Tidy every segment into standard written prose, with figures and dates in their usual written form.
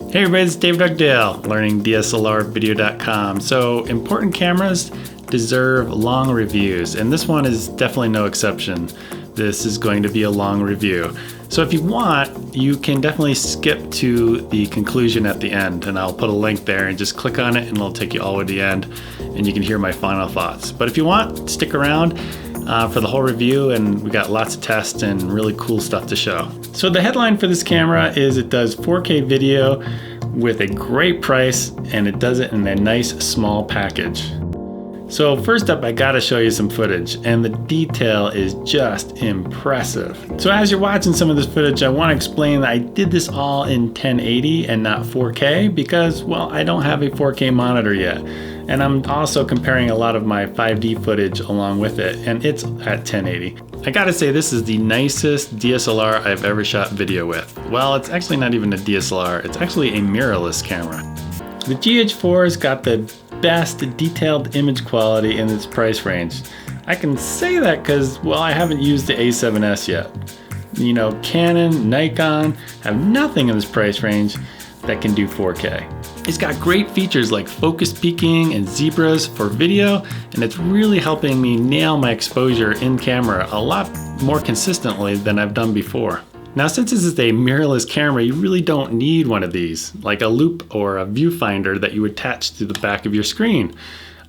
Hey everybody, it's Dave Dugdale, learningdslrvideo.com. So important cameras deserve long reviews, and this one is definitely no exception. This is going to be a long review. So if you want, you can definitely skip to the conclusion at the end, and I'll put a link there and just click on it and it'll take you all the way to the end and you can hear my final thoughts. But if you want, stick around for the whole review, and we got lots of tests and really cool stuff to show. So the headline for this camera is it does 4K video with a great price, and it does it in a nice small package. So first up, I gotta show you some footage, and the detail is just impressive. So as you're watching some of this footage, I wanna explain that I did this all in 1080 and not 4K because, well, I don't have a 4K monitor yet. And I'm also comparing a lot of my 5D footage along with it, and it's at 1080. I gotta say, this is the nicest DSLR I've ever shot video with. Well, it's actually not even a DSLR, it's actually a mirrorless camera. The GH4's got the best detailed image quality in its price range. I can say that because, well, I haven't used the A7S yet. You know, Canon, Nikon have nothing in this price range that can do 4K. It's got great features like focus peaking and zebras for video, and it's really helping me nail my exposure in camera a lot more consistently than I've done before. Now, since this is a mirrorless camera, you really don't need one of these, like a loop or a viewfinder that you attach to the back of your screen.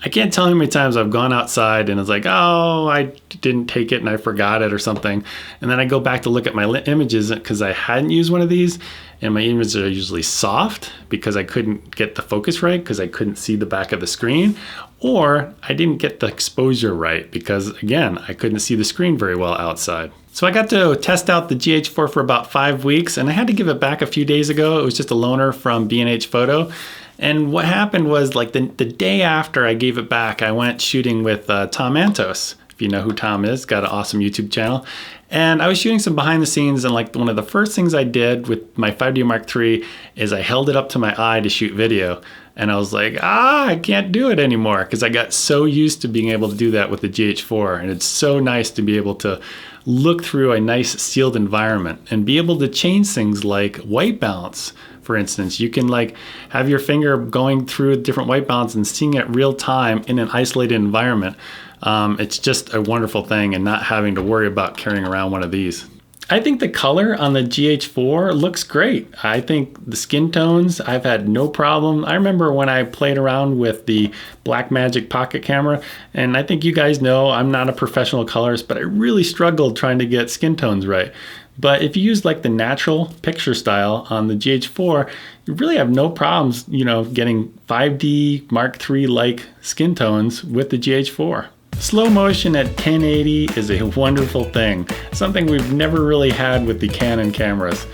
I can't tell you how many times I've gone outside and it's like, oh, I didn't take it and I forgot it or something. And then I go back to look at my images because I hadn't used one of these, and my images are usually soft because I couldn't get the focus right because I couldn't see the back of the screen, or I didn't get the exposure right because, again, I couldn't see the screen very well outside. So I got to test out the GH4 for about 5 weeks, and I had to give it back a few days ago. It was just a loaner from B&H Photo. And what happened was, like, the day after I gave it back, I went shooting with Tom Antos. If you know who Tom is, got an awesome YouTube channel. And I was shooting some behind the scenes, and like one of the first things I did with my 5D Mark III is I held it up to my eye to shoot video. And I was like, I can't do it anymore because I got so used to being able to do that with the GH4. And it's so nice to be able to look through a nice sealed environment and be able to change things like white balance. For instance, you can like have your finger going through different white balance and seeing it real time in an isolated environment. It's just a wonderful thing, and not having to worry about carrying around one of these. I think the color on the GH4 looks great. I think the skin tones, I've had no problem. I remember when I played around with the Blackmagic pocket camera, and I think you guys know I'm not a professional colorist, but I really struggled trying to get skin tones right. But if you use like the natural picture style on the GH4, you really have no problems, you know, getting 5D Mark III-like skin tones with the GH4. Slow motion at 1080 is a wonderful thing, something we've never really had with the Canon cameras.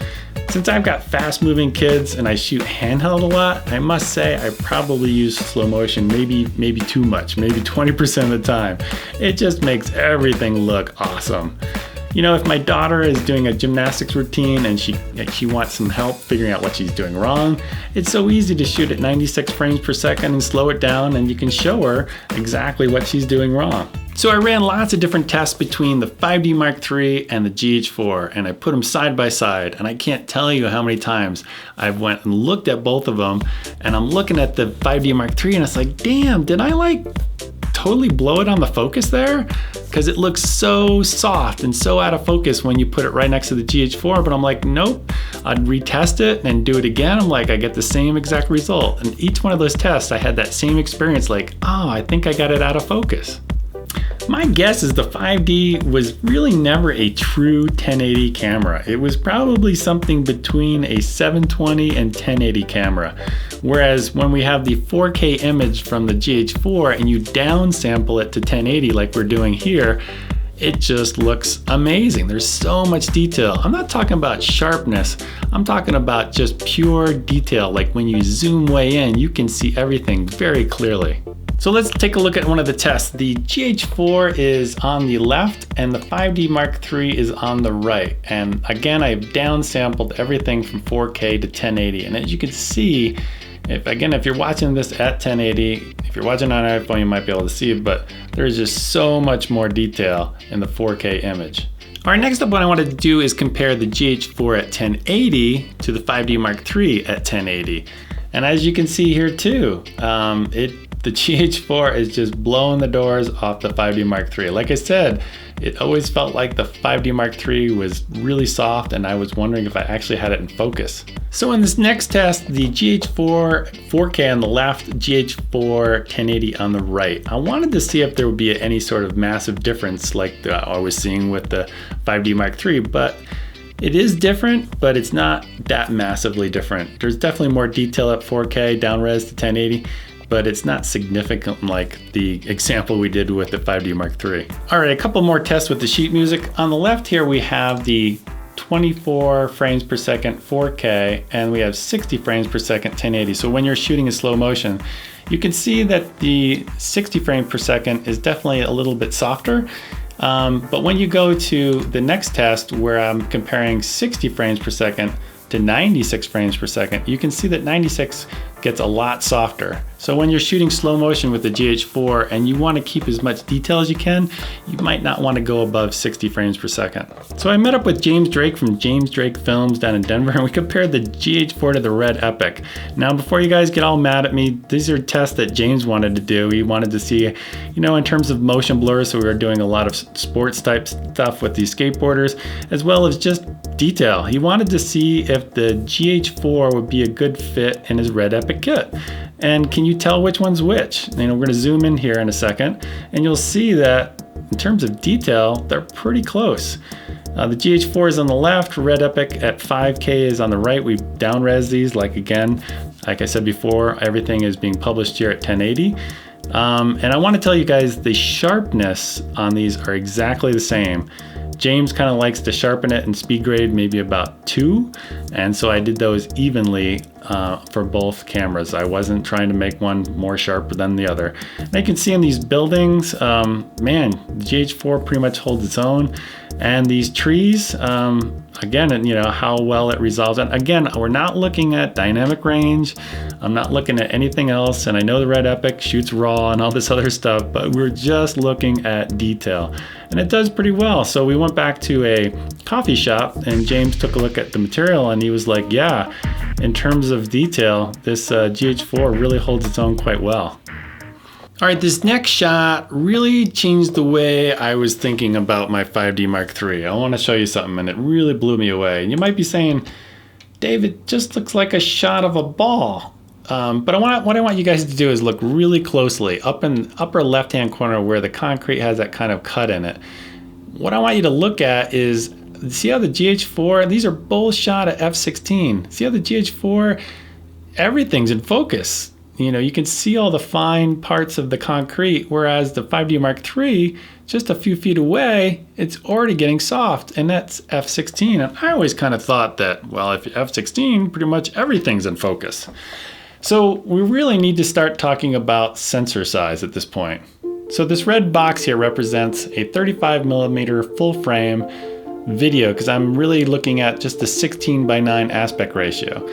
Since I've got fast moving kids and I shoot handheld a lot, I must say I probably use slow motion maybe too much, maybe 20% of the time. It just makes everything look awesome. You know, if my daughter is doing a gymnastics routine and she wants some help figuring out what she's doing wrong, it's so easy to shoot at 96 frames per second and slow it down, and you can show her exactly what she's doing wrong. So I ran lots of different tests between the 5D Mark III and the GH4, and I put them side by side, and I can't tell you how many times I've went and looked at both of them, and I'm looking at the 5D Mark III and it's like, damn, did I like totally blow it on the focus there? Because it looks so soft and so out of focus when you put it right next to the GH4, but I'm like, nope. I'd retest it and do it again. I'm like, I get the same exact result. And each one of those tests, I had that same experience, like, oh, I think I got it out of focus. My guess is the 5D was really never a true 1080 camera. It was probably something between a 720 and 1080 camera. Whereas when we have the 4K image from the GH4 and you downsample it to 1080 like we're doing here, it just looks amazing. There's so much detail. I'm not talking about sharpness. I'm talking about just pure detail. Like when you zoom way in, you can see everything very clearly. So let's take a look at one of the tests. The GH4 is on the left and the 5D Mark III is on the right. And again, I've downsampled everything from 4K to 1080. And as you can see, if you're watching this at 1080, if you're watching on an iPhone, you might be able to see it, but there's just so much more detail in the 4K image. All right, next up what I wanted to do is compare the GH4 at 1080 to the 5D Mark III at 1080. And as you can see here too, the GH4 is just blowing the doors off the 5D Mark III. Like I said, it always felt like the 5D Mark III was really soft, and I was wondering if I actually had it in focus. So in this next test, the GH4 4K on the left, GH4 1080 on the right. I wanted to see if there would be any sort of massive difference like I was seeing with the 5D Mark III, but it is different, but it's not that massively different. There's definitely more detail at 4K, down res to 1080, but it's not significant like the example we did with the 5D Mark III. All right, a couple more tests with the sheet music. On the left here, we have the 24 frames per second 4K, and we have 60 frames per second 1080. So when you're shooting in slow motion, you can see that the 60 frames per second is definitely a little bit softer. But when you go to the next test where I'm comparing 60 frames per second to 96 frames per second, you can see that 96 gets a lot softer. So when you're shooting slow motion with the GH4 and you want to keep as much detail as you can, you might not want to go above 60 frames per second. So I met up with James Drake from James Drake Films down in Denver, and we compared the GH4 to the Red Epic. Now, before you guys get all mad at me, these are tests that James wanted to do. He wanted to see, you know, in terms of motion blur, so we were doing a lot of sports type stuff with these skateboarders, as well as just detail. He wanted to see if the GH4 would be a good fit in his Red Epic kit. And can you tell which one's which? You know, we're gonna zoom in here in a second, and you'll see that in terms of detail, they're pretty close. The GH4 is on the left, Red Epic at 5K is on the right. We've down-res these, like I said before, everything is being published here at 1080. And I wanna tell you guys the sharpness on these are exactly the same. James kind of likes to sharpen it in speed grade maybe about 2, and so I did those evenly for both cameras. I wasn't trying to make one more sharp than the other. And you can see in these buildings, man, the GH4 pretty much holds its own. And these trees, again, you know, how well it resolves. And again, we're not looking at dynamic range. I'm not looking at anything else. And I know the Red Epic shoots raw and all this other stuff, but we're just looking at detail. And it does pretty well. So we went back to a coffee shop and James took a look at the material and he was like, yeah, in terms of detail, this GH4 really holds its own quite well. All right, this next shot really changed the way I was thinking about my 5D Mark III. I want to show you something, and it really blew me away. And you might be saying, Dave, it just looks like a shot of a ball. But what I want you guys to do is look really closely up in the upper left-hand corner where the concrete has that kind of cut in it. What I want you to look at is, see how the GH4, these are both shot at f/16. See how the GH4, everything's in focus. You know, you can see all the fine parts of the concrete, whereas the 5D Mark III, just a few feet away, it's already getting soft, and that's f/16. And I always kind of thought that, well, if f/16, pretty much everything's in focus. So we really need to start talking about sensor size at this point. So this red box here represents a 35mm full frame video, because I'm really looking at just the 16:9 aspect ratio.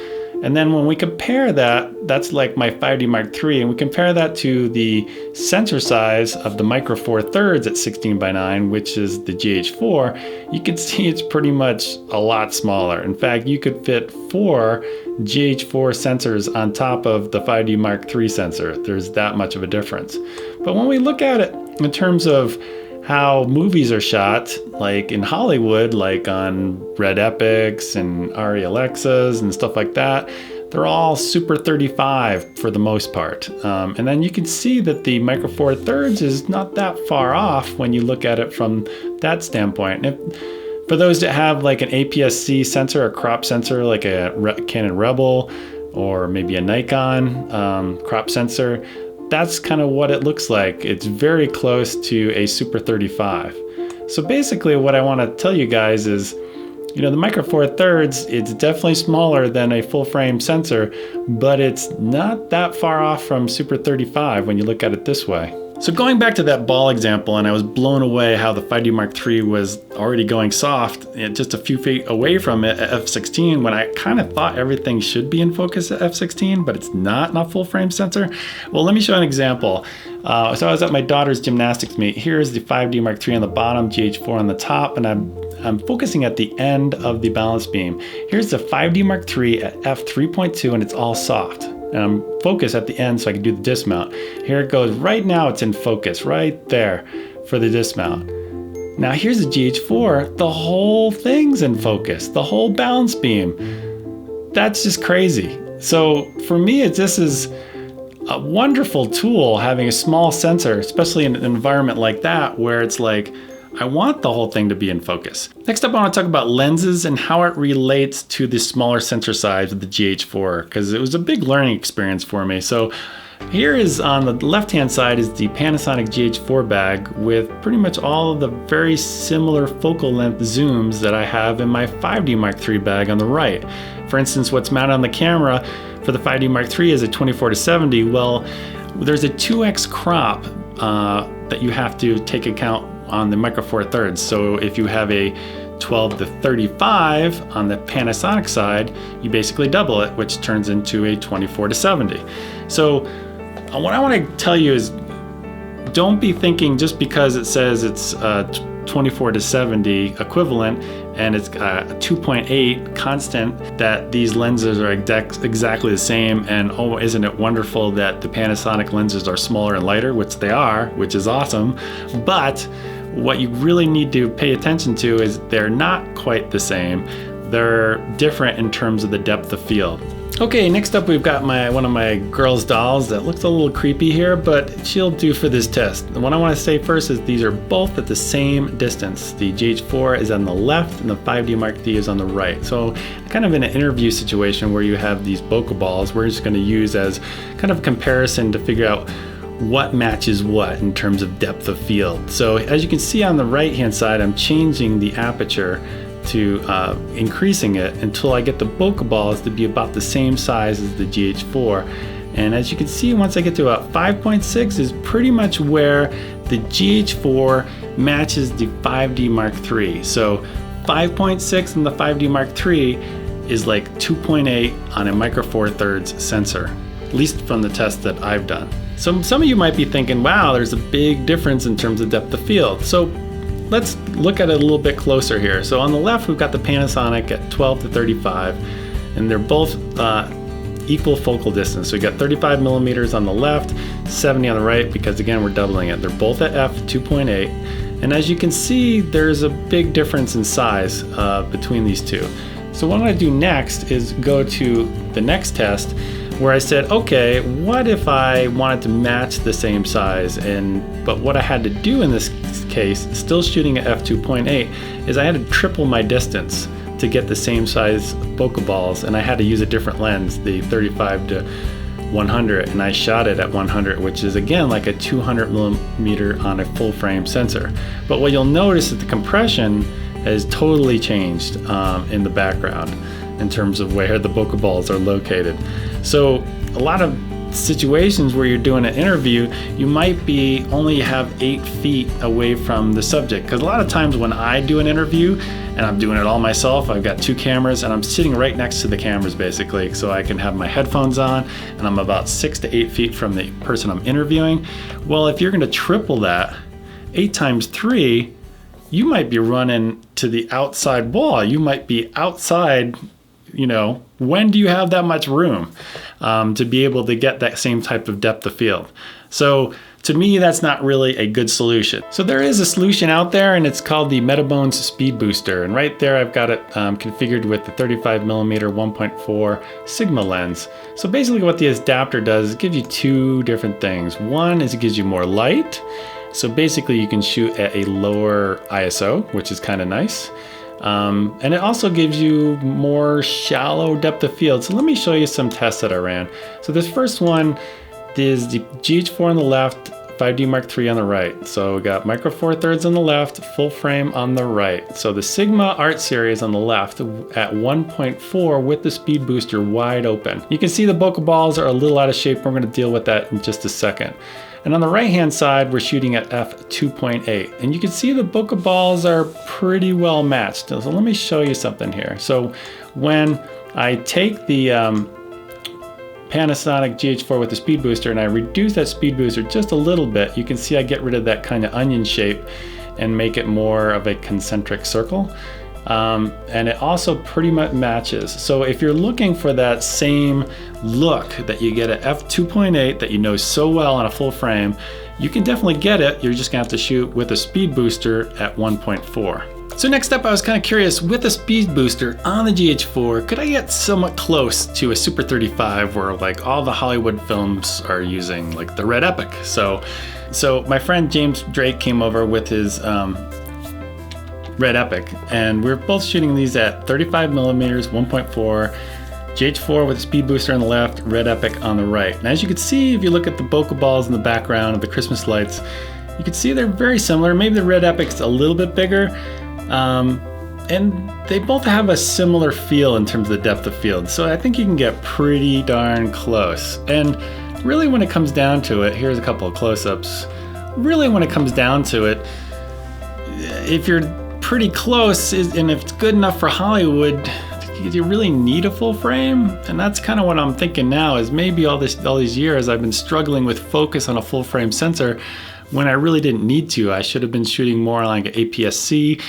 And then when we compare that, that's like my 5D Mark III, and we compare that to the sensor size of the Micro Four Thirds at 16:9, which is the GH4, you can see it's pretty much a lot smaller. In fact, you could fit 4 GH4 sensors on top of the 5D Mark III sensor. There's that much of a difference. But when we look at it in terms of how movies are shot, like in Hollywood, like on Red Epics and Arri Alexas and stuff like that, they're all Super 35 for the most part. And then you can see that the Micro Four Thirds is not that far off when you look at it from that standpoint. And for those that have like an APS-C sensor, a crop sensor, like a Canon Rebel or maybe a Nikon crop sensor, that's kind of what it looks like. It's very close to a Super 35. So basically what I want to tell you guys is, you know, the Micro Four Thirds, it's definitely smaller than a full frame sensor, but it's not that far off from Super 35 when you look at it this way. So going back to that ball example, and I was blown away how the 5D Mark III was already going soft just a few feet away from it at f16 when I kind of thought everything should be in focus at f16, but it's not full frame sensor. Well, let me show an example. So I was at my daughter's gymnastics meet. Here's the 5D Mark III on the bottom, GH4 on the top, and I'm focusing at the end of the balance beam. Here's the 5D Mark III at f3.2 and it's all soft. And I'm focused at the end so I can do the dismount. Here it goes. Right now it's in focus, right there for the dismount. Now here's the GH4. The whole thing's in focus, the whole balance beam. That's just crazy. So for me, this is a wonderful tool, having a small sensor, especially in an environment like that where it's like, I want the whole thing to be in focus. Next up, I want to talk about lenses and how it relates to the smaller sensor size of the GH4, because it was a big learning experience for me. So here is on the left-hand side is the Panasonic GH4 bag with pretty much all of the very similar focal length zooms that I have in my 5D Mark III bag on the right. For instance, what's mounted on the camera for the 5D Mark III is a 24-70. Well, there's a 2x crop that you have to take account on the Micro Four Thirds. So if you have a 12-35 on the Panasonic side, you basically double it, which turns into a 24-70. So what I want to tell you is, don't be thinking just because it says it's 24-70 equivalent and it's a 2.8 constant that these lenses are exactly the same, and oh, isn't it wonderful that the Panasonic lenses are smaller and lighter, which they are, which is awesome. But what you really need to pay attention to is they're not quite the same. They're different in terms of the depth of field. Okay, next up we've got one of my girl's dolls that looks a little creepy here, but she'll do for this test. And what I want to say first is these are both at the same distance. The GH4 is on the left and the 5D Mark III is on the right. So kind of in an interview situation where you have these bokeh balls, we're just going to use as kind of a comparison to figure out what matches what in terms of depth of field. So as you can see on the right hand side, I'm changing the aperture to increasing it until I get the bokeh balls to be about the same size as the GH4. And as you can see, once I get to about 5.6 is pretty much where the GH4 matches the 5D Mark III. So 5.6 in the 5D Mark III is like 2.8 on a Micro Four Thirds sensor, at least from the test that I've done. So some of you might be thinking, wow, there's a big difference in terms of depth of field. So let's look at it a little bit closer here. So on the left, we've got the Panasonic at 12-35, and they're both equal focal distance. So we got 35 millimeters on the left, 70 on the right, because again, we're doubling it. They're both at f2.8. And as you can see, there's a big difference in size between these two. So what I'm gonna do next is go to the next test where I said, okay, what if I wanted to match the same size? But what I had to do in this case, still shooting at f2.8, is I had to triple my distance to get the same size bokeh balls, and I had to use a different lens, the 35-100, and I shot it at 100, which is again like a 200 millimeter on a full frame sensor. But what you'll notice is the compression has totally changed in the background in terms of where the bokeh balls are located. So a lot of situations where you're doing an interview, you might be only have 8 feet away from the subject. Because a lot of times when I do an interview, and I'm doing it all myself, I've got 2 cameras and I'm sitting right next to the cameras basically, so I can have my headphones on and I'm about 6 to 8 feet from the person I'm interviewing. Well, if you're gonna triple that, 8 times 3, you might be running to the outside wall. You might be outside, you know, when do you have that much room to be able to get that same type of depth of field? So to me, that's not really a good solution. So there is a solution out there, and it's called the Metabones Speed Booster. And right there, I've got it configured with the 35 millimeter 1.4 Sigma lens. So basically what the adapter does is it gives you 2 different things. One is it gives you more light. So basically you can shoot at a lower ISO, which is kind of nice. And it also gives you more shallow depth of field. So let me show you some tests that I ran. So this first one is the GH4 on the left, 5D Mark III on the right. So we got micro four thirds on the left, full frame on the right. So the Sigma Art Series on the left at 1.4 with the speed booster wide open. You can see the bokeh balls are a little out of shape. We're going to deal with that in just a second. And on the right hand side, we're shooting at f2.8. And you can see the bokeh balls are pretty well matched. So let me show you something here. So when I take the Panasonic GH4 with the speed booster and I reduce that speed booster just a little bit, you can see I get rid of that kind of onion shape and make it more of a concentric circle. And it also pretty much matches. So if you're looking for that same look that you get at f2.8 that you know so well on a full frame, you can definitely get it. You're just gonna have to shoot with a speed booster at 1.4. So next up, I was kind of curious, with a speed booster on the GH4, could I get somewhat close to a Super 35 where like all the Hollywood films are using like the Red Epic? So my friend James Drake came over with his Red Epic, and we're both shooting these at 35 millimeters, 1.4, GH4 with a speed booster on the left, Red Epic on the right. And as you can see, if you look at the bokeh balls in the background of the Christmas lights, you can see they're very similar. Maybe the Red Epic's a little bit bigger, and they both have a similar feel in terms of the depth of field. So I think you can get pretty darn close. And really when it comes down to it, here's a couple of close-ups. Really when it comes down to it, if you're pretty close and if it's good enough for Hollywood, do you really need a full frame? And that's kind of what I'm thinking now, is maybe all these years I've been struggling with focus on a full frame sensor when I really didn't need to. I should have been shooting more like an APS-C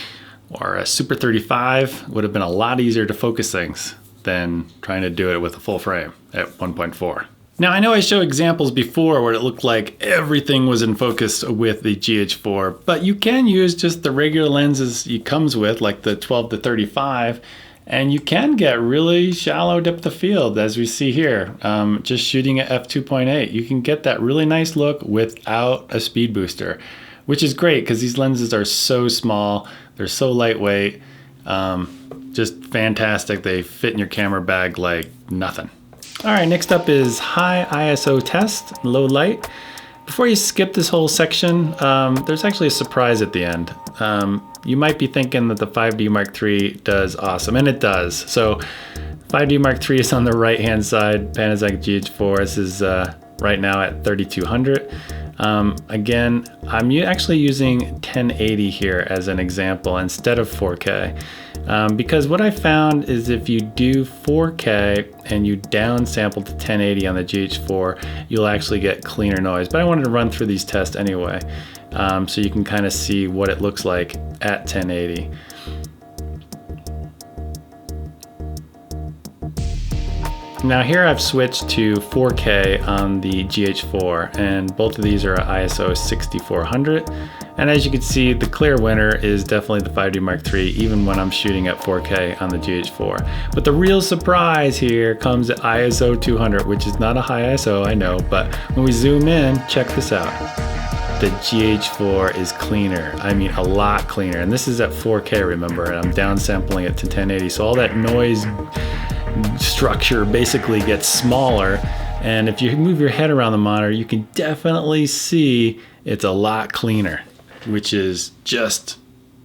or a Super 35. Would have been a lot easier to focus things than trying to do it with a full frame at 1.4. Now I know I showed examples before where it looked like everything was in focus with the GH4, but you can use just the regular lenses it comes with, like the 12 to 35, and you can get really shallow depth of field, as we see here. Just shooting at f2.8, you can get that really nice look without a speed booster, which is great because these lenses are so small, they're so lightweight, just fantastic. They fit in your camera bag like nothing. All right, next up is high ISO test, low light. Before you skip this whole section, there's actually a surprise at the end. You might be thinking that the 5D Mark III does awesome, and it does. So 5D Mark III is on the right-hand side, Panasonic GH4. This is right now at 3200. Again, I'm actually using 1080 here as an example instead of 4K. Because what I found is if you do 4K and you downsample to 1080 on the GH4, you'll actually get cleaner noise. But I wanted to run through these tests anyway, so you can kind of see what it looks like at 1080. Now here I've switched to 4K on the GH4, and both of these are at ISO 6400. And as you can see, the clear winner is definitely the 5D Mark III, even when I'm shooting at 4K on the GH4. But the real surprise here comes at ISO 200, which is not a high ISO, I know, but when we zoom in, check this out. The GH4 is cleaner. I mean, a lot cleaner. And this is at 4K, remember, and I'm downsampling it to 1080. So all that noise structure basically gets smaller. And if you move your head around the monitor, you can definitely see it's a lot cleaner, which is just,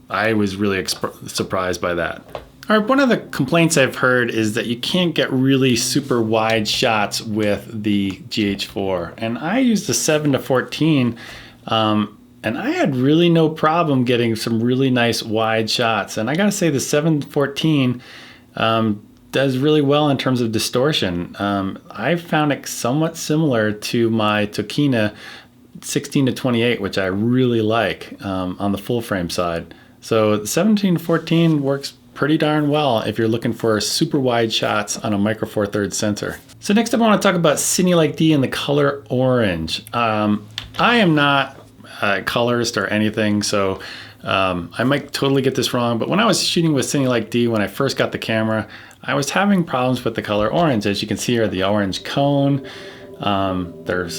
I was really surprised by that. All right, one of the complaints I've heard is that you can't get really super wide shots with the GH4. And I used the 7-14, and I had really no problem getting some really nice wide shots. And I gotta say the 7-14 does really well in terms of distortion. I found it somewhat similar to my Tokina 16-28, which I really like on the full frame side. So the 17-14 works pretty darn well if you're looking for super wide shots on a micro four thirds sensor. So next up I want to talk about CineLikeD and the color orange. I am not a colorist or anything, so I might totally get this wrong, but when I was shooting with CineLikeD when I first got the camera, I was having problems with the color orange. As you can see here, the orange cone, their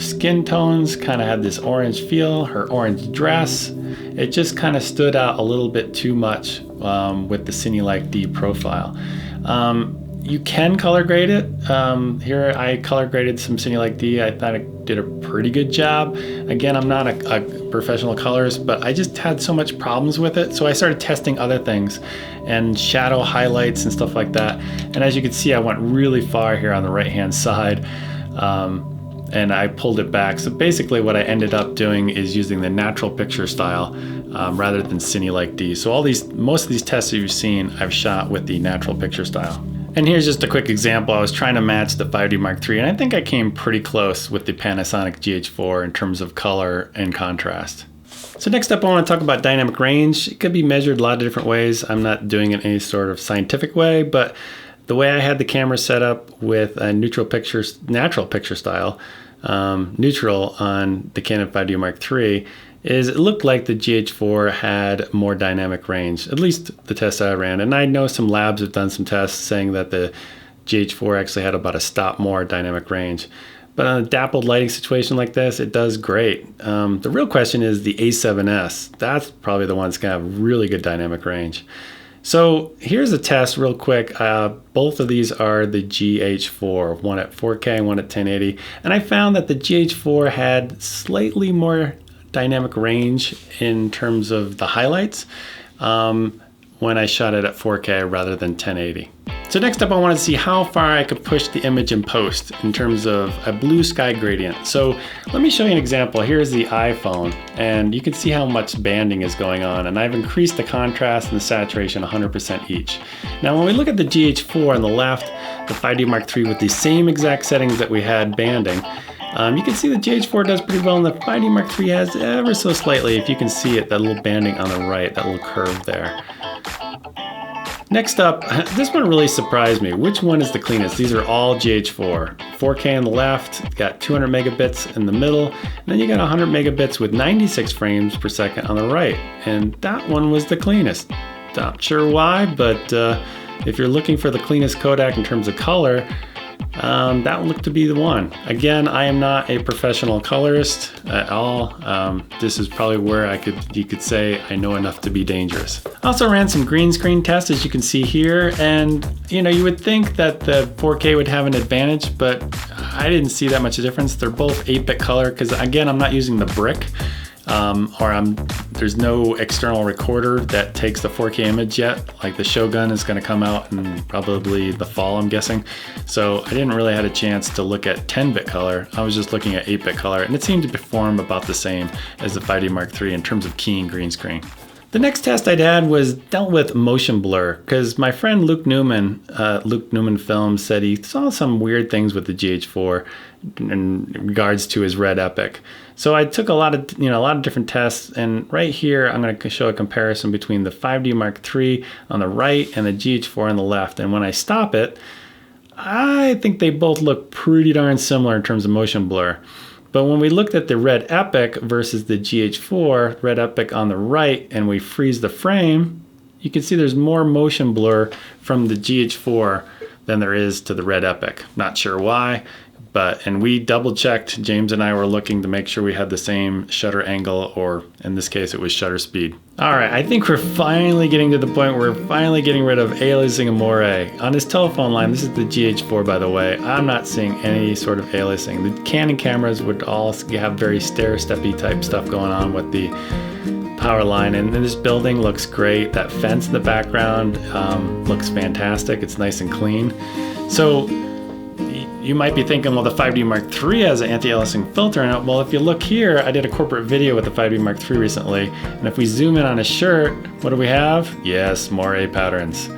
skin tones kind of had this orange feel, her orange dress. It just kind of stood out a little bit too much with the CineLikeD profile. you can color grade it. Here I color graded some CineLikeD. I thought it did a pretty good job. Again, I'm not a professional colorist, but I just had so much problems with it. So I started testing other things and shadow highlights and stuff like that. And as you can see, I went really far here on the right-hand side. And I pulled it back. So basically what I ended up doing is using the natural picture style rather than CineLikeD. So most of these tests that you've seen, I've shot with the natural picture style. And here's just a quick example. I was trying to match the 5D Mark III, and I think I came pretty close with the Panasonic GH4 in terms of color and contrast. So next up, I want to talk about dynamic range. It could be measured a lot of different ways. I'm not doing it in any sort of scientific way, but the way I had the camera set up with a natural picture style, neutral on the Canon 5D Mark III, is it looked like the GH4 had more dynamic range, at least the test I ran. And I know some labs have done some tests saying that the GH4 actually had about a stop more dynamic range. But on a dappled lighting situation like this, it does great. The real question is the A7S. That's probably the one that's gonna have really good dynamic range. So here's a test real quick. Both of these are the GH4, one at 4K and one at 1080. And I found that the GH4 had slightly more dynamic range in terms of the highlights when I shot it at 4K rather than 1080. So next up, I wanted to see how far I could push the image in post in terms of a blue sky gradient. So let me show you an example. Here's the iPhone, and you can see how much banding is going on, and I've increased the contrast and the saturation 100% each. Now when we look at the GH4 on the left, the 5D Mark III with the same exact settings that we had banding, you can see the GH4 does pretty well, and the 5D Mark III has ever so slightly, if you can see it, that little banding on the right, that little curve there. Next up, this one really surprised me. Which one is the cleanest? These are all GH4. 4K on the left, got 200 megabits in the middle, and then you got 100 megabits with 96 frames per second on the right. And that one was the cleanest. Not sure why, but if you're looking for the cleanest Kodak in terms of color, that looked to be the one. Again, I am not a professional colorist at all. This is probably where you could say I know enough to be dangerous. I also ran some green screen tests, as you can see here, and you would think that the 4K would have an advantage, but I didn't see that much of a difference. They're both 8-bit color because, again, I'm not using the brick. There's no external recorder that takes the 4K image yet. Like the Shogun is going to come out in probably the fall, I'm guessing. So I didn't really have a chance to look at 10-bit color. I was just looking at 8-bit color, and it seemed to perform about the same as the 5D Mark III in terms of keying green screen. The next test I'd had was dealt with motion blur, because my friend Luke Newman Films, said he saw some weird things with the GH4 in regards to his red epic. So I took a lot of different tests, and right here I'm going to show a comparison between the 5D Mark III on the right and the GH4 on the left. And when I stop it, I think they both look pretty darn similar in terms of motion blur. But when we looked at the red epic versus the GH4, red epic on the right, and we freeze the frame, you can see there's more motion blur from the GH4 than there is to the red epic. Not sure why. And we double checked, James and I were looking to make sure we had the same shutter angle, or in this case it was shutter speed. All right, I think we're finally getting to the point where we're finally getting rid of aliasing amore. On his telephone line, this is the GH4 by the way, I'm not seeing any sort of aliasing. The Canon cameras would all have very stair-steppy type stuff going on with the power line, and this building looks great. That fence in the background looks fantastic. It's nice and clean. So you might be thinking, well, the 5D Mark III has an anti-aliasing filter in it. Well, if you look here, I did a corporate video with the 5D Mark III recently, and if we zoom in on a shirt, what do we have? Yes, moire patterns.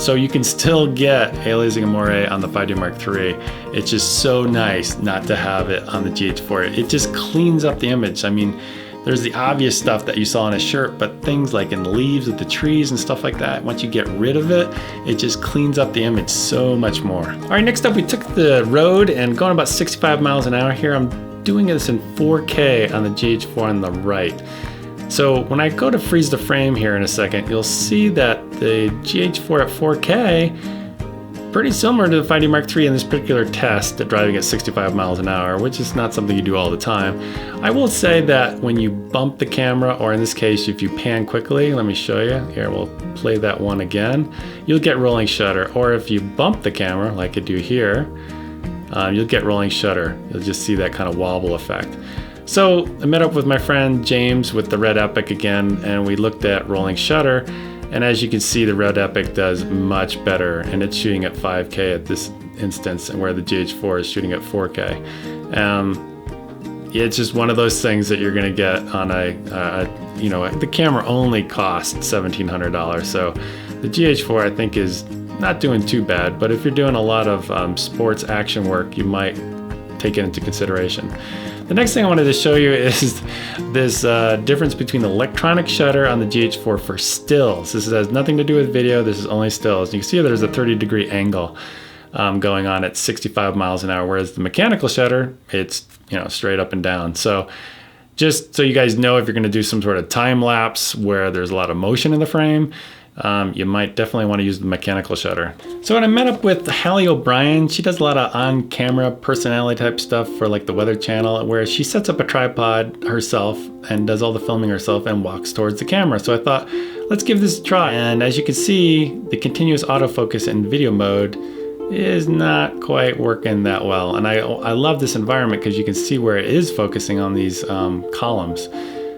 So you can still get aliasing amore on the 5D Mark III. It's just so nice not to have it on the GH4. It just cleans up the image. I mean, there's the obvious stuff that you saw on a shirt, but things like in the leaves of the trees and stuff like that, once you get rid of it, it just cleans up the image so much more. All right, next up, we took the road and going about 65 miles an hour here. I'm doing this in 4K on the GH4 on the right. So when I go to freeze the frame here in a second, you'll see that the GH4 at 4K pretty similar to the 5D Mark III in this particular test at driving at 65 miles an hour, which is not something you do all the time. I will say that when you bump the camera, or in this case, if you pan quickly, let me show you. Here, we'll play that one again. You'll get rolling shutter. Or if you bump the camera, like I do here, you'll get rolling shutter. You'll just see that kind of wobble effect. So I met up with my friend James with the Red Epic again, and we looked at rolling shutter. And as you can see, the Red Epic does much better, and it's shooting at 5K at this instance, and where the GH4 is shooting at 4K. It's just one of those things that you're gonna get on the camera only costs $1,700. So the GH4 I think is not doing too bad, but if you're doing a lot of sports action work, you might take it into consideration. The next thing I wanted to show you is this difference between the electronic shutter on the GH4 for stills. This has nothing to do with video, this is only stills. You can see there's a 30-degree angle going on at 65 miles an hour, whereas the mechanical shutter, it's straight up and down. So just so you guys know, if you're gonna do some sort of time lapse where there's a lot of motion in the frame, you might definitely want to use the mechanical shutter. So when I met up with Hallie O'Brien, she does a lot of on-camera personality type stuff for like the Weather Channel, where she sets up a tripod herself and does all the filming herself and walks towards the camera. So I thought, let's give this a try. And as you can see, the continuous autofocus in video mode is not quite working that well. And I love this environment because you can see where it is focusing on these columns.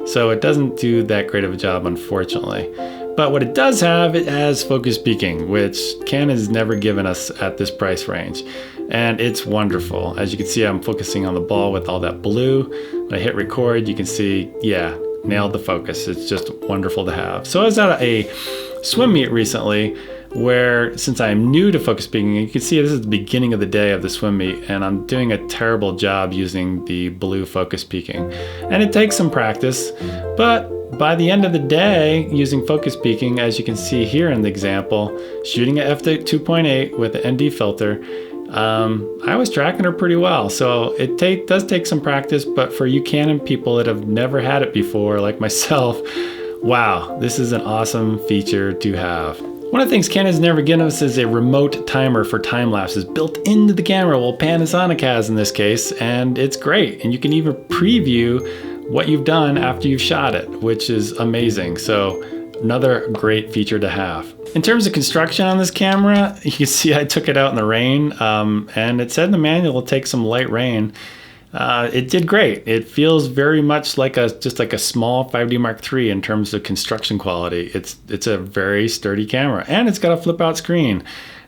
So it doesn't do that great of a job, unfortunately. But what it does have, it has focus peaking, which Canon has never given us at this price range. And it's wonderful. As you can see, I'm focusing on the ball with all that blue. When I hit record, you can see, yeah, nailed the focus. It's just wonderful to have. So I was at a swim meet recently where, since I'm new to focus peaking, you can see this is the beginning of the day of the swim meet, and I'm doing a terrible job using the blue focus peaking. And it takes some practice, but by the end of the day, using focus peaking, as you can see here in the example, shooting at f2.8 with an ND filter, I was tracking her pretty well. So it does take some practice, but for you Canon people that have never had it before, like myself, wow, this is an awesome feature to have. One of the things Canon's never given us is a remote timer for time lapses built into the camera. Well, Panasonic has in this case, and it's great. And you can even preview what you've done after you've shot it, which is amazing. So another great feature to have. In terms of construction on this camera, you can see I took it out in the rain, and it said in the manual it'll take some light rain. It did great. It feels very much like just like a small 5D Mark III in terms of construction quality. It's a very sturdy camera, and it's got a flip out screen,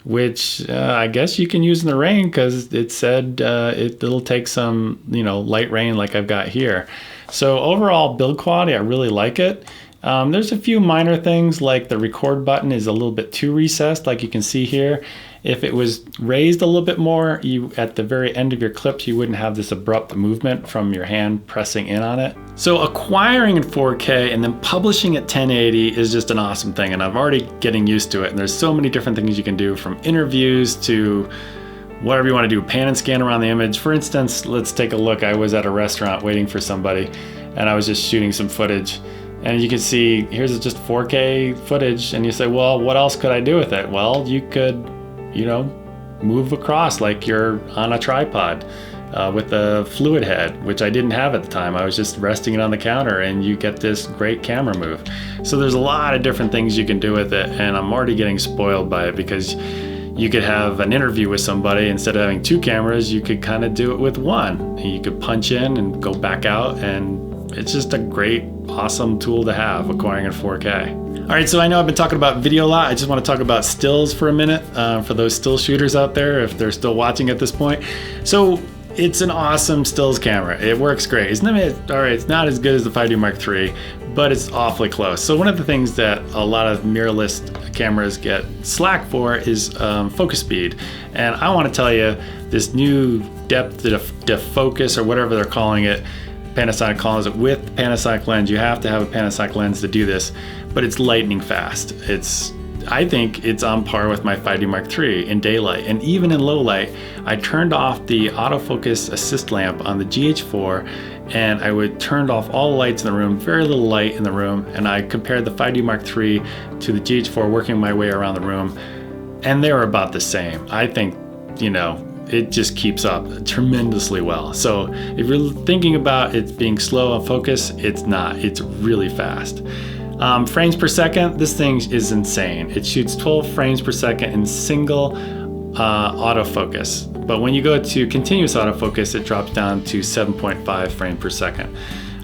which I guess you can use in the rain because it said it'll take some light rain like I've got here. So overall build quality, I really like it. There's a few minor things, like the record button is a little bit too recessed, like you can see here. If it was raised a little bit more, at the very end of your clips, you wouldn't have this abrupt movement from your hand pressing in on it. So acquiring in 4K and then publishing at 1080 is just an awesome thing, and I'm already getting used to it. And there's so many different things you can do, from interviews to whatever you want to do, pan and scan around the image. For instance, let's take a look. I was at a restaurant waiting for somebody, and I was just shooting some footage. And you can see, here's just 4K footage, and you say, well, what else could I do with it? Well, you could, move across like you're on a tripod with a fluid head, which I didn't have at the time. I was just resting it on the counter, and you get this great camera move. So there's a lot of different things you can do with it, and I'm already getting spoiled by it, because you could have an interview with somebody. Instead of having two cameras, you could kind of do it with one. You could punch in and go back out, and it's just a great, awesome tool to have, acquiring in 4K. All right, so I know I've been talking about video a lot. I just want to talk about stills for a minute, for those still shooters out there, if they're still watching at this point. So it's an awesome stills camera. It works great. It's not as good as the 5D Mark III, but it's awfully close. So one of the things that a lot of mirrorless cameras get slack for is focus speed. And I want to tell you, this new depth of focus, or whatever they're calling it, Panasonic calls it, with the Panasonic lens. You have to have a Panasonic lens to do this, but it's lightning fast. I think it's on par with my 5D Mark III in daylight, and even in low light. I turned off the autofocus assist lamp on the GH4, and I turned off all the lights in the room, very little light in the room, and I compared the 5D Mark III to the GH4, working my way around the room. and they're about the same. I think, you know, it just keeps up tremendously well. So if you're thinking about it being slow on focus, it's not. It's really fast. Frames per second, this thing is insane. It shoots 12 frames per second in single autofocus. But when you go to continuous autofocus, it drops down to 7.5 frames per second.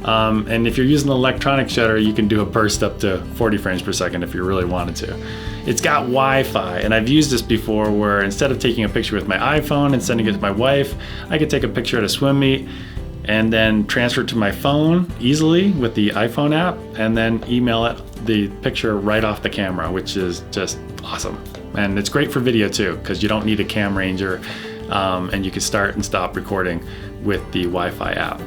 And if you're using the electronic shutter, you can do a burst up to 40 frames per second if you really wanted to. It's got Wi-Fi, and I've used this before where instead of taking a picture with my iPhone and sending it to my wife, I could take a picture at a swim meet and then transfer it to my phone easily with the iPhone app and then email it the picture right off the camera, which is just awesome. And it's great for video too, because you don't need a cam ranger, and you can start and stop recording with the Wi-Fi app.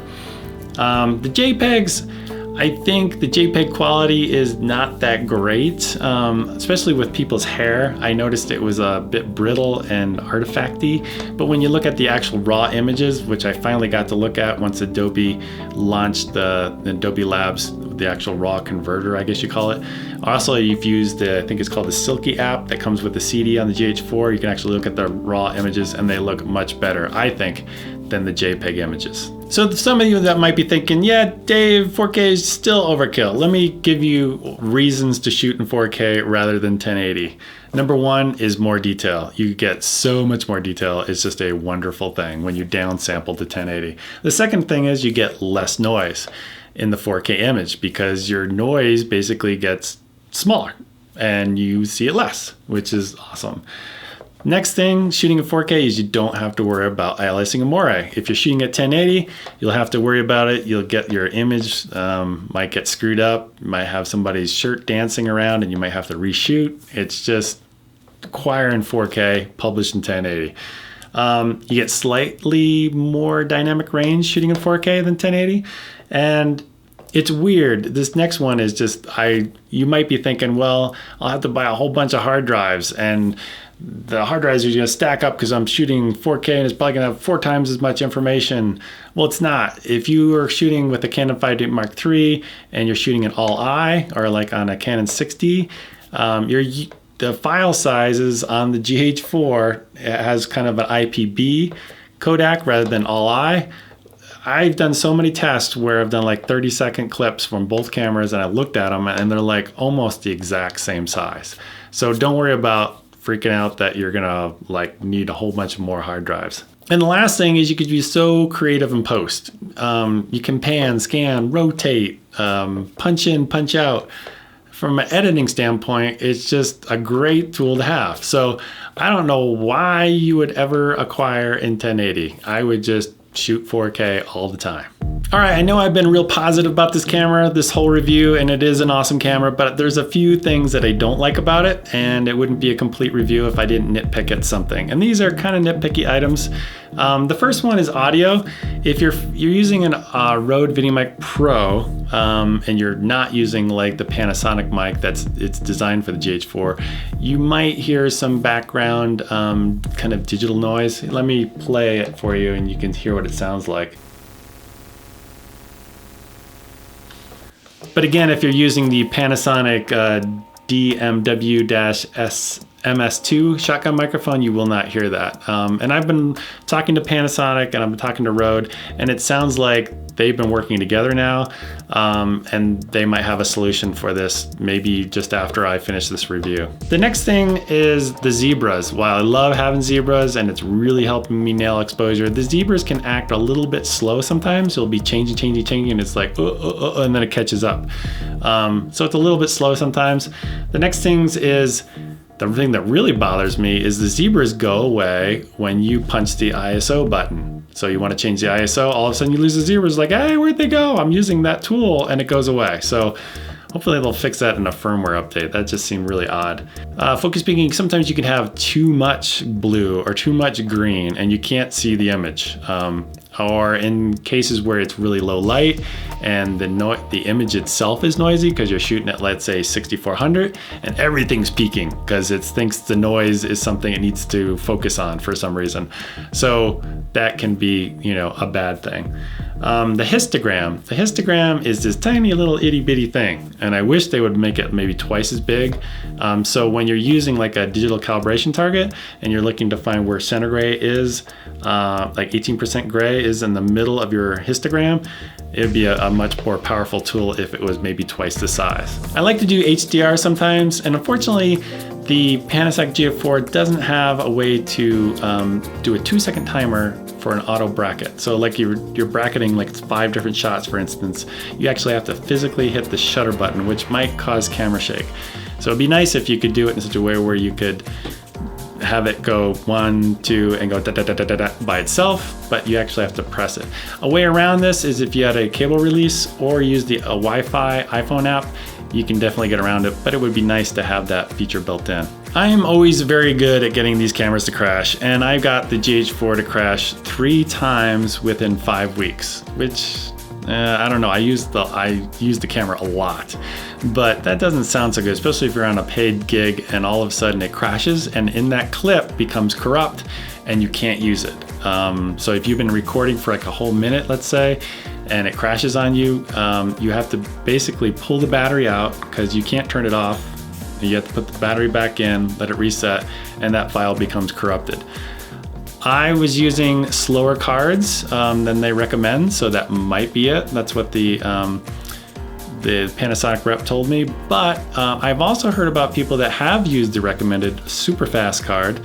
The JPEGs, I think the JPEG quality is not that great, especially with people's hair. I noticed it was a bit brittle and artifacty, but when you look at the actual raw images, which I finally got to look at once Adobe launched the Adobe Labs, the actual raw converter, I guess you call it. Also, you've used the, I think it's called the Silky app that comes with the CD on the GH4. You can actually look at the raw images and they look much better, I think, than the JPEG images. So some of you that might be thinking, yeah, Dave, 4K is still overkill. Let me give you reasons to shoot in 4K rather than 1080. Number one is more detail. You get so much more detail. It's just a wonderful thing when you downsample to 1080. The second thing is you get less noise in the 4K image because your noise basically gets smaller and you see it less, which is awesome. Next thing, shooting in 4K is you don't have to worry about aliasing and moire. If you're shooting at 1080, you'll have to worry about it. You'll get your image might get screwed up. You might have somebody's shirt dancing around and you might have to reshoot. It's just acquire in 4K, publish in 1080. You get slightly more dynamic range shooting in 4K than 1080. And it's weird. This next one is just, you might be thinking, well, I'll have to buy a whole bunch of hard drives and the hard drives are going to stack up because I'm shooting 4K and it's probably going to have 4 times as much information. Well, it's not. If you are shooting with a Canon 5D Mark III and you're shooting an all-I or like on a Canon 6D, the file sizes on the GH4 has kind of an IPB codec rather than all-I. I've done so many tests where I've done like 30-second clips from both cameras and I looked at them and they're like almost the exact same size. So don't worry about freaking out that you're gonna like need a whole bunch more hard drives. And the last thing is you could be so creative in post. You can pan, scan, rotate, punch in, punch out. From an editing standpoint, it's just a great tool to have. So I don't know why you would ever acquire in 1080. I would just shoot 4K all the time. All right, I know I've been real positive about this camera, this whole review, and it is an awesome camera, but there's a few things that I don't like about it, and it wouldn't be a complete review if I didn't nitpick at something. And these are kind of nitpicky items. The first one is audio. If you're using a Rode VideoMic Pro, and you're not using like the Panasonic mic it's designed for the GH4, you might hear some background kind of digital noise. Let me play it for you and you can hear what it sounds like. But again, if you're using the Panasonic DMW-MS2 shotgun microphone, you will not hear that. And I've been talking to Panasonic and I've been talking to Rode, and it sounds like they've been working together now, and they might have a solution for this maybe just after I finish this review. The next thing is the zebras. While I love having zebras and it's really helping me nail exposure, the zebras can act a little bit slow sometimes. It'll be changing, and it's like, and then it catches up. So it's a little bit slow sometimes. The next things is, the thing that really bothers me is the zebras go away when you punch the ISO button. So you want to change the ISO, all of a sudden you lose the zebras, like, hey, where'd they go? I'm using that tool, and it goes away. So hopefully they'll fix that in a firmware update. That just seemed really odd. Focus peaking, sometimes you can have too much blue or too much green and you can't see the image. Or in cases where it's really low light and the image itself is noisy because you're shooting at, let's say, 6400 and everything's peaking because it thinks the noise is something it needs to focus on for some reason. So that can be, a bad thing. The histogram. The histogram is this tiny little itty bitty thing, and I wish they would make it maybe twice as big. So when you're using like a digital calibration target and you're looking to find where center gray is, like 18% gray is in the middle of your histogram, it'd be a much more powerful tool if it was maybe twice the size. I like to do HDR sometimes, and unfortunately, the Panasonic GH4 doesn't have a way to do a 2-second timer for an auto bracket. So like you're bracketing like 5 different shots, for instance, you actually have to physically hit the shutter button, which might cause camera shake. So it'd be nice if you could do it in such a way where you could have it go 1, 2, and go da da da da da by itself, but you actually have to press it. A way around this is if you had a cable release or use a Wi-Fi iPhone app, you can definitely get around it, but it would be nice to have that feature built in. I am always very good at getting these cameras to crash, and I got the GH4 to crash 3 times within 5 weeks, which I don't know. I use the camera a lot, but that doesn't sound so good, especially if you're on a paid gig and all of a sudden it crashes, and in that clip becomes corrupt and you can't use it. So if you've been recording for like a whole minute, let's say, and it crashes on you, you have to basically pull the battery out because you can't turn it off. You have to put the battery back in, let it reset, and that file becomes corrupted. I was using slower cards than they recommend, so that might be it. That's what the Panasonic rep told me. But I've also heard about people that have used the recommended super fast card,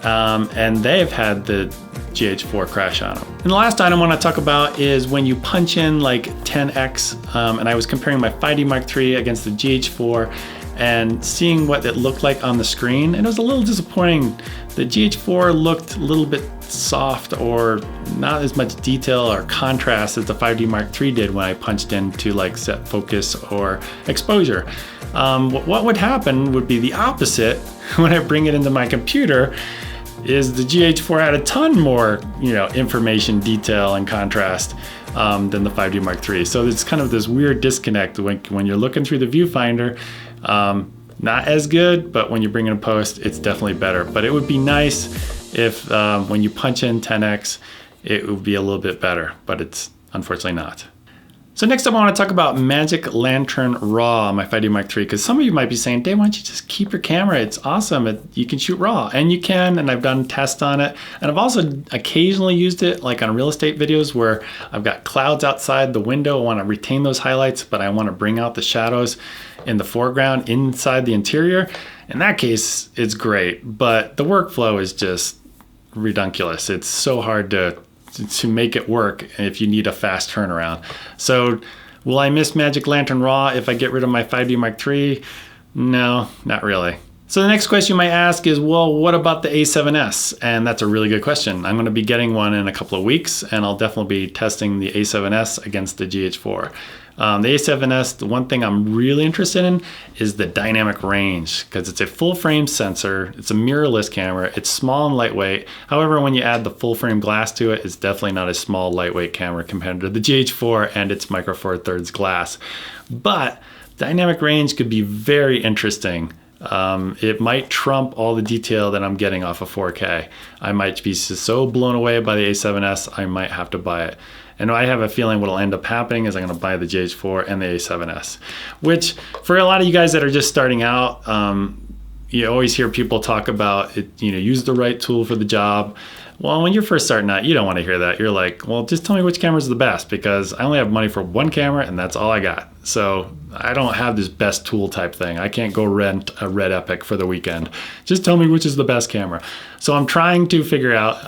and they've had the GH4 crash on them. And the last item I want to talk about is when you punch in like 10x, and I was comparing my 5D Mark III against the GH4 and seeing what it looked like on the screen, and it was a little disappointing. The GH4 looked a little bit soft or not as much detail or contrast as the 5D Mark III did when I punched into like set focus or exposure. What would happen would be the opposite when I bring it into my computer. Is the GH4 had a ton more, information, detail, and contrast than the 5D Mark III. So it's kind of this weird disconnect when you're looking through the viewfinder. Not as good, but when you bring in a post, it's definitely better. But it would be nice if when you punch in 10x, it would be a little bit better, but it's unfortunately not. So next up, I want to talk about M.Lantern Raw on my 5D Mark III, because some of you might be saying, Dave, why don't you just keep your camera? It's awesome. You can shoot RAW, and you can, and I've done tests on it. And I've also occasionally used it like on real estate videos where I've got clouds outside the window. I want to retain those highlights, but I want to bring out the shadows in the foreground inside the interior. In that case, it's great, but the workflow is just redunculous. It's so hard to make it work if you need a fast turnaround. So will I miss M.Lantern Raw if I get rid of my 5D Mark III? No, not really. So the next question you might ask is, well, what about the A7S? And that's a really good question. I'm going to be getting one in a couple of weeks, and I'll definitely be testing the A7S against the GH4. The A7S, the one thing I'm really interested in is the dynamic range, because it's a full frame sensor, it's a mirrorless camera, it's small and lightweight. However, when you add the full frame glass to it, it's definitely not a small, lightweight camera compared to the GH4 and its micro four thirds glass. But dynamic range could be very interesting. It might trump all the detail that I'm getting off of 4K. I might be so blown away by the A7S, I might have to buy it. And I have a feeling what'll end up happening is I'm going to buy the GH4 and the A7S, which for a lot of you guys that are just starting out, you always hear people talk about it, use the right tool for the job. Well, when you're first starting out, you don't want to hear that. You're like, well, just tell me which camera is the best, because I only have money for one camera and that's all I got. So I don't have this best tool type thing. I can't go rent a Red Epic for the weekend. Just tell me which is the best camera. So I'm trying to figure out,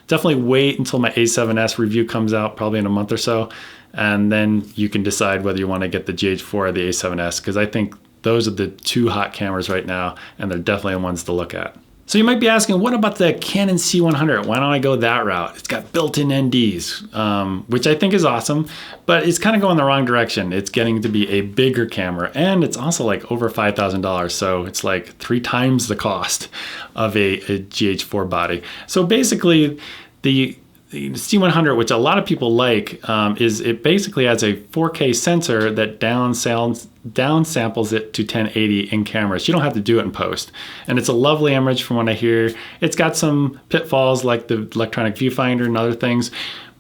definitely wait until my A7S review comes out, probably in a month or so. And then you can decide whether you want to get the GH4 or the A7S, because I think those are the two hot cameras right now, and they're definitely the ones to look at. So you might be asking, what about the Canon C100? Why don't I go that route? It's got built-in NDs, which I think is awesome, but it's kind of going the wrong direction. It's getting to be a bigger camera, and it's also like over $5,000, so it's like 3 times the cost of a GH4 body. So basically, the the C100, which a lot of people like, is it basically has a 4K sensor that downsamples it to 1080 in camera. So you don't have to do it in post. And it's a lovely image from what I hear. It's got some pitfalls like the electronic viewfinder and other things.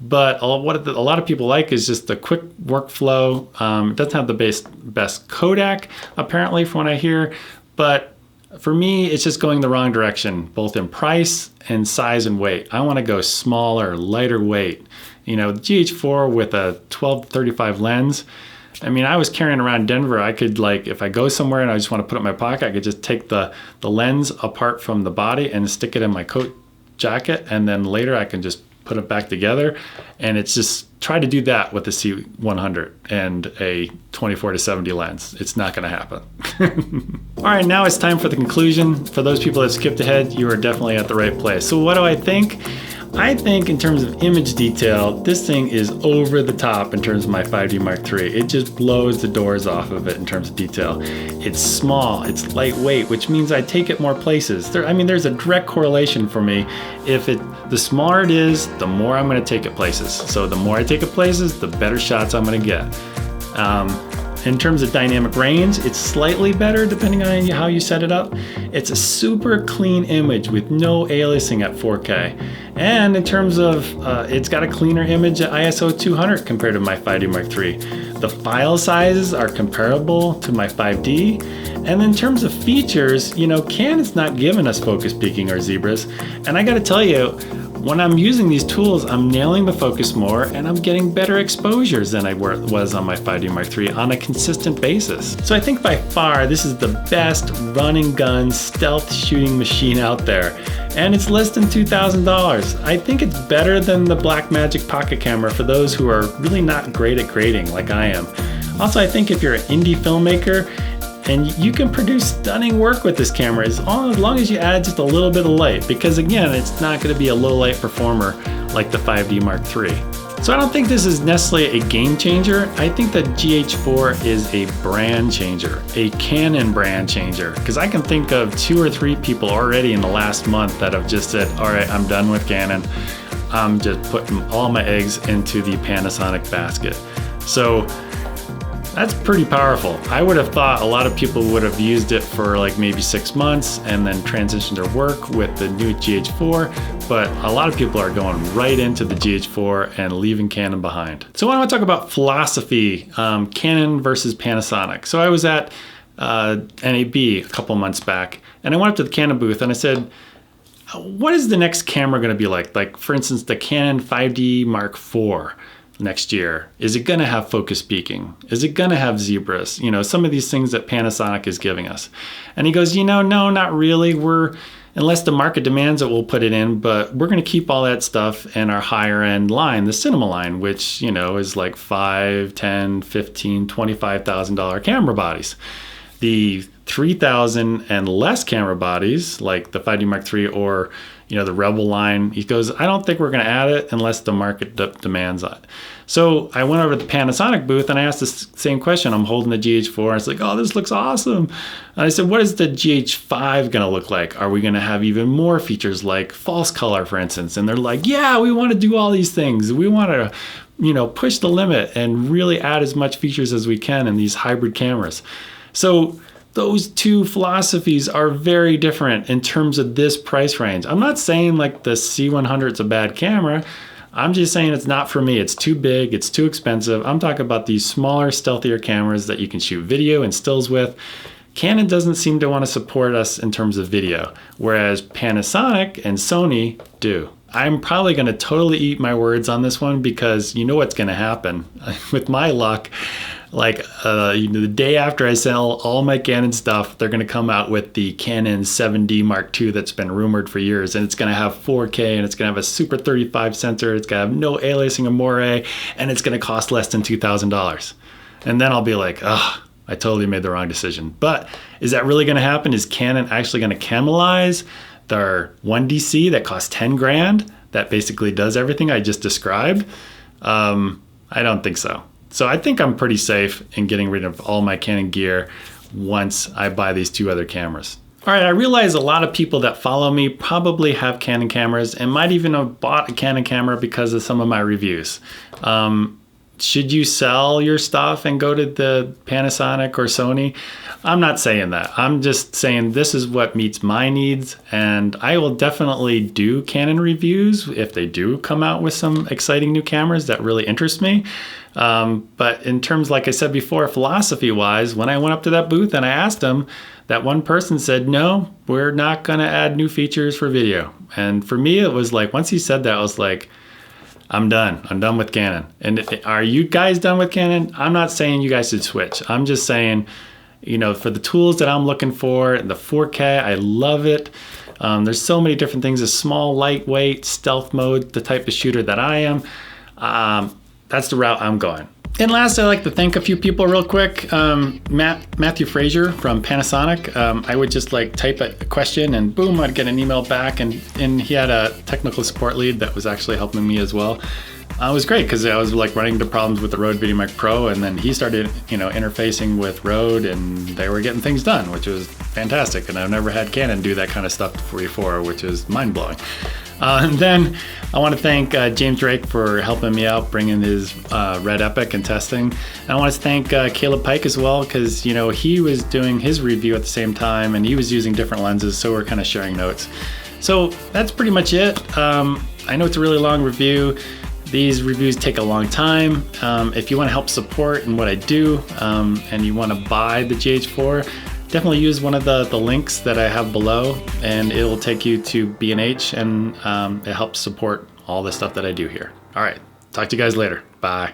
But what a lot of people like is just the quick workflow. It doesn't have the best Kodak, apparently, from what I hear. But for me, it's just going the wrong direction, both in price and size and weight. I want to go smaller, lighter weight. You know, the GH4 with a 12-35 lens. I mean, I was carrying around Denver. I could, like, if I go somewhere and I just want to put it in my pocket, I could just take the lens apart from the body and stick it in my coat jacket. And then later I can just put it back together. And it's just, try to do that with the C100 and a 24-70 lens. It's not going to happen. All right, now it's time for the conclusion. For those people that skipped ahead, you are definitely at the right place. So what do I think? I think in terms of image detail, this thing is over the top in terms of my 5D Mark III. It just blows the doors off of it in terms of detail. It's small, it's lightweight, which means I take it more places. There's a direct correlation for me. The smaller it is, the more I'm gonna take it places. So the more I take it places, the better shots I'm gonna get. In terms of dynamic range, it's slightly better depending on how you set it up. It's a super clean image with no aliasing at 4K. And in terms of, it's got a cleaner image at ISO 200 compared to my 5D Mark III. The file sizes are comparable to my 5D. And in terms of features, you know, Canon's not giving us focus peaking or zebras. And I gotta tell you, when I'm using these tools, I'm nailing the focus more and I'm getting better exposures than I was on my 5D Mark III on a consistent basis. So I think by far this is the best run and gun stealth shooting machine out there. And it's less than $2,000. I think it's better than the Blackmagic Pocket Camera for those who are really not great at grading like I am. Also, I think if you're an indie filmmaker, and you can produce stunning work with this camera as long as you add just a little bit of light, because again, it's not going to be a low light performer like the 5D Mark III. So I don't think this is necessarily a game changer. I think that GH4 is a brand changer, a Canon brand changer, because I can think of 2 or 3 people already in the last month that have just said, all right, I'm done with Canon. I'm just putting all my eggs into the Panasonic basket. So that's pretty powerful. I would have thought a lot of people would have used it for like maybe 6 months and then transitioned their work with the new GH4, but a lot of people are going right into the GH4 and leaving Canon behind. So I want to talk about philosophy, Canon versus Panasonic. So I was at NAB a couple months back, and I went up to the Canon booth and I said, what is the next camera going to be like? Like, for instance, the Canon 5D Mark IV. Next year? Is it going to have focus peaking? Is it going to have zebras? You know, some of these things that Panasonic is giving us. And he goes, you know, no, not really. Unless the market demands it, we'll put it in, but we're going to keep all that stuff in our higher end line, the cinema line, which, you know, is like $5,000, $10,000, $15,000, $25,000 camera bodies. The $3,000 and less camera bodies, like the 5D Mark III or, you know, the Rebel line, he goes, I don't think we're going to add it unless the market demands it. So I went over to the Panasonic booth and I asked the same question. I'm holding the GH4. I was like, oh, this looks awesome. And I said, what is the GH5 going to look like? Are we going to have even more features like false color, for instance? And they're like, yeah, we want to do all these things. We want to, you know, push the limit and really add as much features as we can in these hybrid cameras. So those two philosophies are very different in terms of this price range. I'm not saying like the C100 is a bad camera. I'm just saying it's not for me. It's too big, it's too expensive. I'm talking about these smaller, stealthier cameras that you can shoot video and stills with. Canon doesn't seem to want to support us in terms of video, whereas Panasonic and Sony do. I'm probably going to totally eat my words on this one because you know what's going to happen. With my luck, like the day after I sell all my Canon stuff, they're going to come out with the Canon 7D Mark II that's been rumored for years, and it's going to have 4K, and it's going to have a Super 35 sensor, it's going to have no aliasing or moire, and it's going to cost less than $2,000. And then I'll be like, oh, I totally made the wrong decision. But is that really going to happen? Is Canon actually going to cannibalize their 1DC that costs 10 grand that basically does everything I just described? I don't think so. So I think I'm pretty safe in getting rid of all my Canon gear once I buy these two other cameras. All right, I realize a lot of people that follow me probably have Canon cameras and might even have bought a Canon camera because of some of my reviews. Should you sell your stuff and go to the Panasonic or Sony? I'm not saying that. I'm just saying this is what meets my needs, and I will definitely do Canon reviews if they do come out with some exciting new cameras that really interest me. But in terms, like I said before, philosophy-wise, when I went up to that booth and I asked them, that one person said, no, we're not going to add new features for video. And for me, it was like, once he said that, I was like, I'm done. I'm done with Canon. And are you guys done with Canon? I'm not saying you guys should switch. I'm just saying, you know, for the tools that I'm looking for, the 4K, I love it. There's so many different things, a small, lightweight, stealth mode, the type of shooter that I am. That's the route I'm going. And last, I'd like to thank a few people real quick. Matthew Frazier from Panasonic. I would just like type a question and boom, I'd get an email back. And he had a technical support lead that was actually helping me as well. It was great because I was like running into problems with the Rode VideoMic Pro, and then he started, you know, interfacing with Rode, and they were getting things done, which was fantastic. And I've never had Canon do that kind of stuff before, which is mind blowing. And then I want to thank James Drake for helping me out, bringing his Red Epic and testing. And I want to thank Caleb Pike as well, because, you know, he was doing his review at the same time, and he was using different lenses, so we're kind of sharing notes. So that's pretty much it. I know it's a really long review. These reviews take a long time. If you want to help support in what I do, and you want to buy the GH4, definitely use one of the links that I have below, and it'll take you to B&H, and it helps support all the stuff that I do here. All right, talk to you guys later. Bye.